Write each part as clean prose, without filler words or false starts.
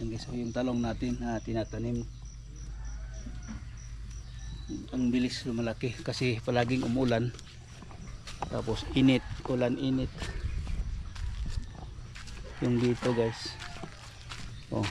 Yan guys, so yung talong natin na tinatanim, ang bilis lumalaki kasi palaging umulan, tapos init, ulan init yung dito guys. Oh.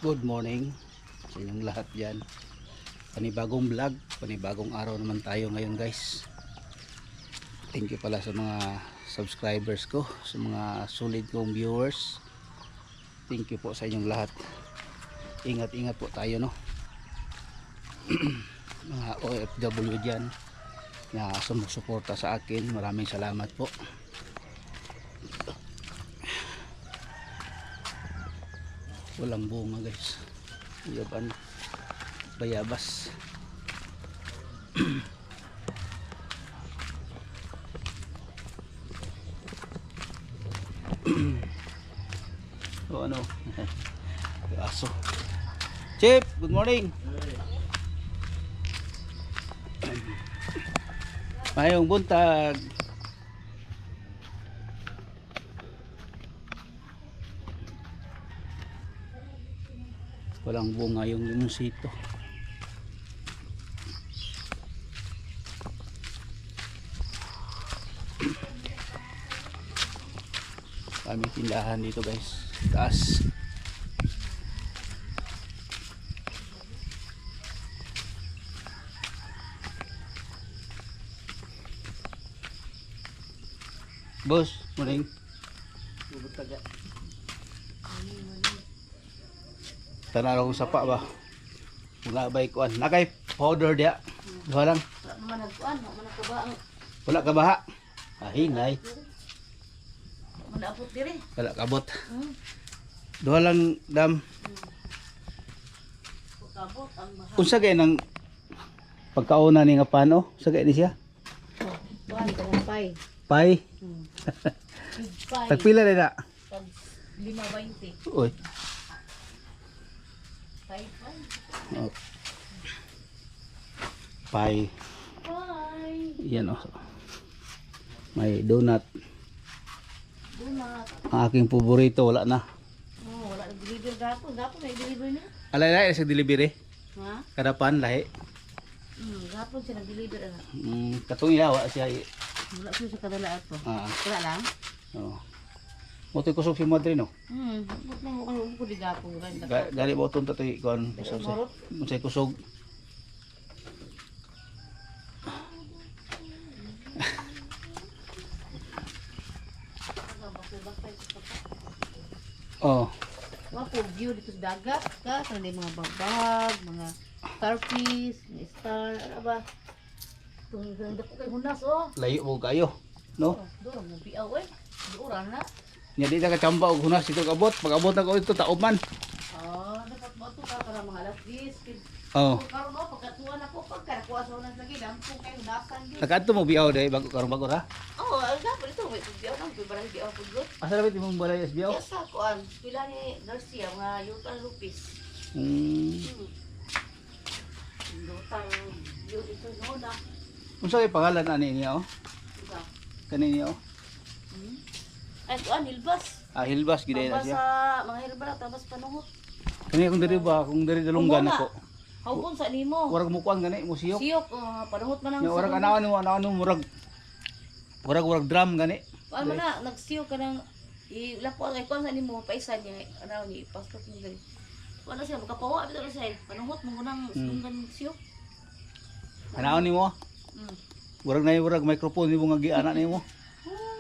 Good morning sa inyong lahat dyan. Panibagong vlog, panibagong araw naman tayo ngayon guys. Thank you pala sa mga subscribers ko, sa mga solid kong viewers. Thank you po sa inyong lahat. Ingat-ingat po tayo, no. Mga OFW dyan na sumusuporta sa akin, maraming salamat po. Walang bunga guys, yaban, bayabas. O ano, aso. Chip, good morning. Mayong buntag. Walang bunga yung limonsito. Kami tindahan dito guys, taas. Boss, morning. Bubutaga. Tanaraw sa pa ba? Wala ba ikuan? Nakay powder dia. Duha lang. Wala nagkuan, wala ka ba? Wala ka baha. Hinay. Wala apot dire. Wala kabot. Duha lang dam. Kabot ang baha. Unsa kay nang pagkauna ni nga pano? Sa kay ni siya? Kuan ka pay. Pay. Pay. Tagpila na. Tag 5.20. Uy. Pay. Oh. Pay. Pay. Yan oh. May donut. Donut. Ang aking paborito wala na. Oh, wala nag-deliver gapon. Gapon na i-deliver niya. Alay sa delivery. Ha? Kadapan lahi. Gapon siya nag-deliver ana. Katong yawa siya. Wala siya sa kadala ato. Ah. Wala lang. Oh. Motoy kusog si Madre no. Bukod na ko di gapon ganda. Gali mo itong tatoy kon say kusog. Oh. Wapo view dito sa dagat ka, kanang mga bagbag, mga starfish, mga star, ano ba? Itong ganda ko kay hunas oh. Layo mo kayo, no? Doon mo biaw eh. Doon na. Nya di na kachamba og hunas dito kabot. Pag abot na ko ito taob man. Dapat mo ito ka para mga alas 10. Oh. Karon mo pagkatuan ako pagkakuha sa unas lagi dampo kay hunasan gyud. Nakaadto mo biaw day bago karong bago ra. Oh, dapat ito may biaw nang barang biaw pud gud. Asa dapat imong balay is biaw? Yes, kuan. Pila ni Garcia mga yutan lupis. Yutan yun ito no na. Unsa kay pangalan ani niya oh? Diba? Kani niya oh. Ay, kuan hilbas. Ah, hilbas gid na Tabas siya. sa mga herbal tabas panuhot. Kani akong diri ba, akong diri dalunggan ako. Hawgon sa nimo. Warag mo kuan gani mo siyok. Siyok, panuhot man ang Nya warag anaon murag warag drum gani. Kuan man na nagsiyok ka nang ilapo ay kuan sa nimo paisan niya anaw ni pastor ni gali. Kuan na siya makapawa bitaw siya panuhot mo nang sunggan siyok. Anaon nimo? Warag warag microphone nimo nga giana nimo.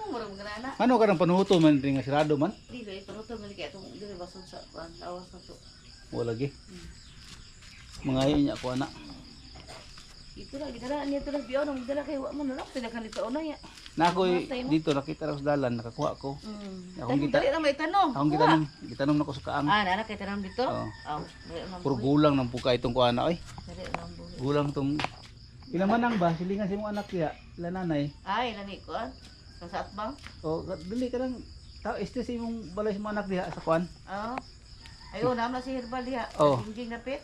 Murag ganana. Ano ka nang panuhuto man ring sirado man? Dili panuhot man kay atong dili bason sa kuan lawas na to. Wala lagi. Mga niya ko ana. Ito lang gidala niya to lang biyaw nang dala kay wa man na pila kan ito una ya. Na ako dito nakita ra sa dalan nakakuha ko. Akong Kita dali ra may tanong. Akong gitanom nako sa kaang. Nana kay tanong dito. Puro gulang nang puka itong kuana oy. Dali lang buhi. Gulang tong Pinamanang ba silingan sa imong anak diha, la nanay. Ay, lani ko an. Sa atbang? O dili ka nang tao este sa imong balay sa imong anak diha sa kuan. Oo. Ayo na si herbal diha. Oh. Jingjing na pit.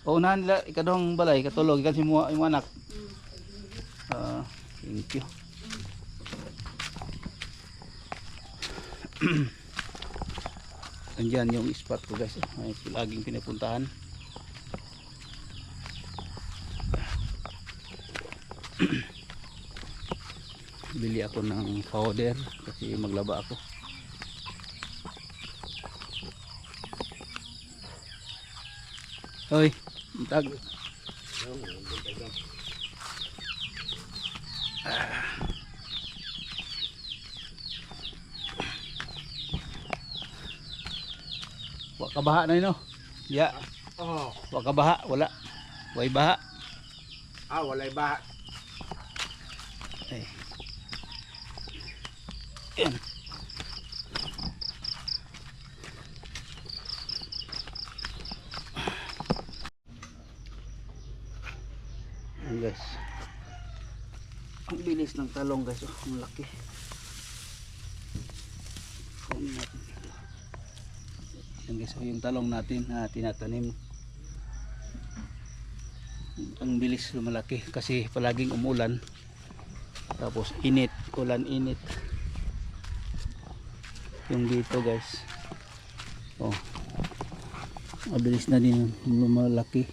Paunahan nila ikadong balay katulog ikan si mo imong anak. Thank you. Andiyan yung spot ko guys. May laging pinapuntahan. Bili ako ng powder kasi maglaba ako. Hoy, tag. Wa ka baha na no? Ya. Oh, Wa ka baha, wala. Way baha. walay baha. Ay. Yan. Yan guys. Ang bilis ng talong guys, oh, ang laki. Kunin natin dito. Yan guys, oh, yung talong natin na tinatanim. Ang bilis lumalaki kasi palaging umulan. Tapos init, ulan init. Yung dito guys. Oh. Mabilis na din lumalaki.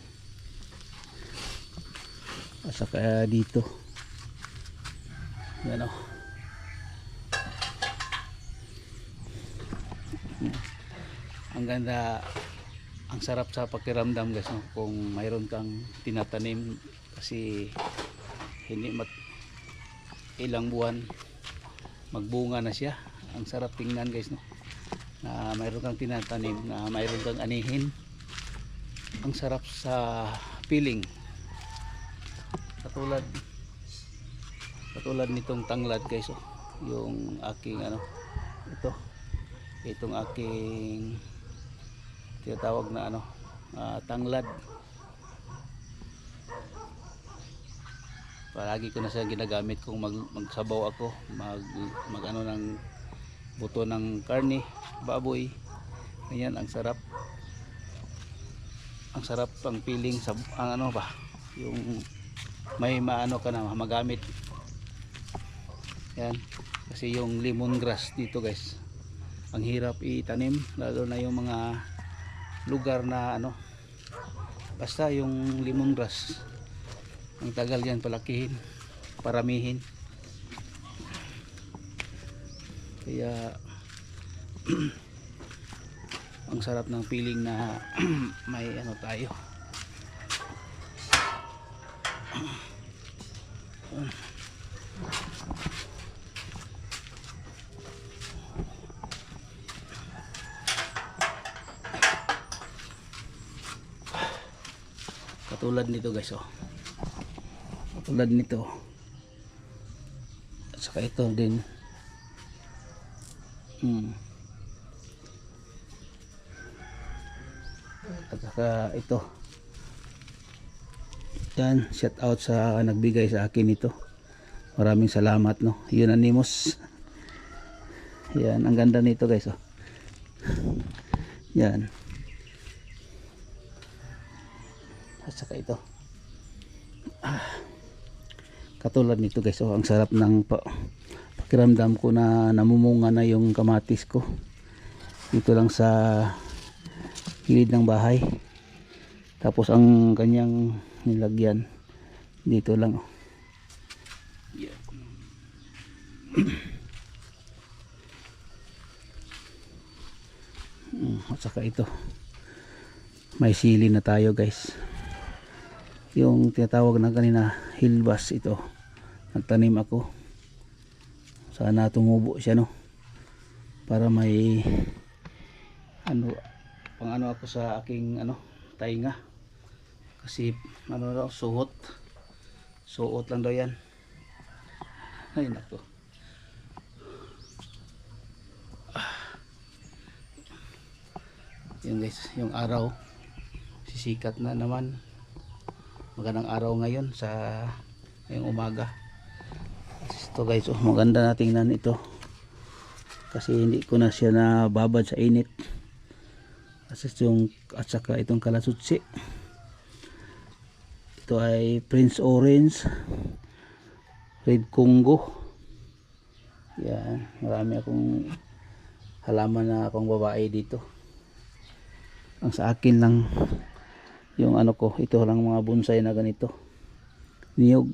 At saka dito. Yan oh. Ang ganda, ang sarap sa pakiramdam guys no? Kung mayroon kang tinatanim kasi hindi ilang buwan magbunga na siya. Ang sarap tingnan guys no? Na mayroon kang tinatanim na mayroon kang anihin. Ang sarap sa feeling. Katulad nitong tanglad guys oh. Yung aking ano itong aking tinatawag na ano tanglad. Palagi ko na siya ginagamit kung magsabaw ako, mag ano ng buto ng karne, baboy. Ganyan ang sarap. Ang sarap ang feeling sa ang ano ba, yung may maano ka na magamit. Yan. Kasi yung lemongrass dito guys, ang hirap itanim lalo na yung mga lugar na ano basta yung lemongrass ang tagal yan palakihin, paramihin. Kaya ang sarap ng feeling na may ano tayo. Katulad nito guys oh. Katulad nito. At saka ito din. At saka ito. Yan, shout out sa nagbigay sa akin ito. Maraming salamat no. Unanimous. Yan, ang ganda nito guys oh. Yan. At saka ito. Katulad nito guys oh, ang sarap ng pakiramdam ko na namumunga na yung kamatis ko. Dito lang sa gilid ng bahay. Tapos ang kanyang nilagyan dito lang oh. Yeah. At saka ito. May sili na tayo guys. Yung tinatawag na kanina hilbas ito. Nagtanim ako. Sana tumubo siya no. Para may ano pang ano ako sa aking ano tainga. Kasi ano daw suot lang daw yan. Ay nako. Yung guys, yung araw sisikat na naman. Magandang araw ngayon sa ngayong umaga. Ito guys, oh, maganda na tingnan ito. Kasi hindi ko na siya nababad sa init. Kasi yung at saka itong kalasutsi. Ito ay Prince Orange, Red Congo. Yan, marami akong halaman na akong babae dito. Ang sa akin lang yung ano ko, ito lang mga bonsai na ganito. Niyog.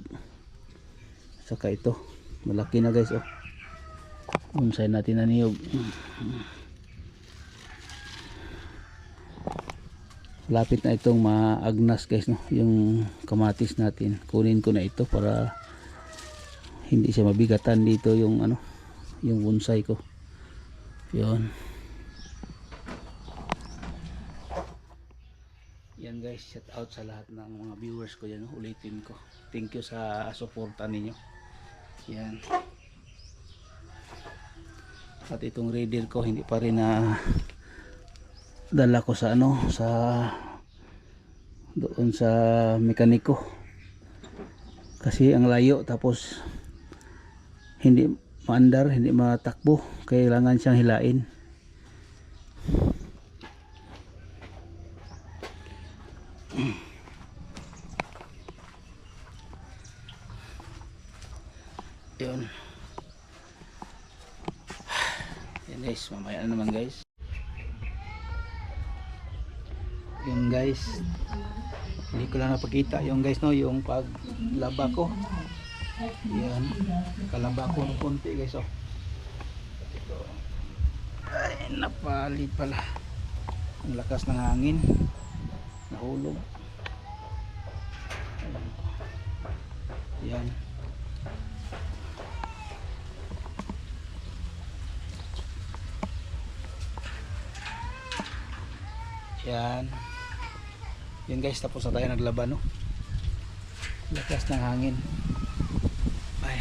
Saka ito, malaki na guys oh. Bonsai natin na niyog. Lapit na itong maagnas guys no, yung kamatis natin. Kunin ko na ito para hindi siya mabigatan dito yung ano, yung bonsai ko. Yun. Yan guys, shout out sa lahat ng mga viewers ko yan, ulitin ko. Thank you sa suporta ninyo. Yan. At itong raider ko hindi pa rin na dala ko sa ano, sa doon sa mekaniko. Kasi ang layo tapos hindi maandar, hindi matakbo, kailangan siyang hilain. Yun. Yan guys, mamaya na naman guys. Yun guys, hindi ko lang napakita yung guys no, yung paglaba ko. Yan, kalaba ko ng konti guys oh. Ito. Ay, napalit pala. Ang lakas ng hangin, nahulog. Yan. Yan. Yan guys, tapos na tayo naglaban no. Lakas ng hangin. Ay.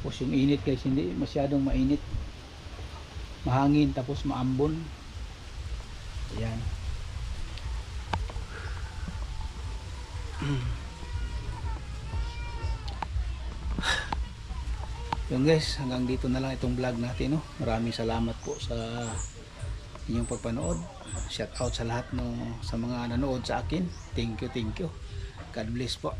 Tapos yung init guys, hindi masyadong mainit. Mahangin tapos maambon. Yan. Yun guys, hanggang dito na lang itong vlog natin no. Maraming salamat po sa inyong pagpanood. Shout out sa lahat no, sa mga nanood sa akin. Thank you, thank you. God bless po.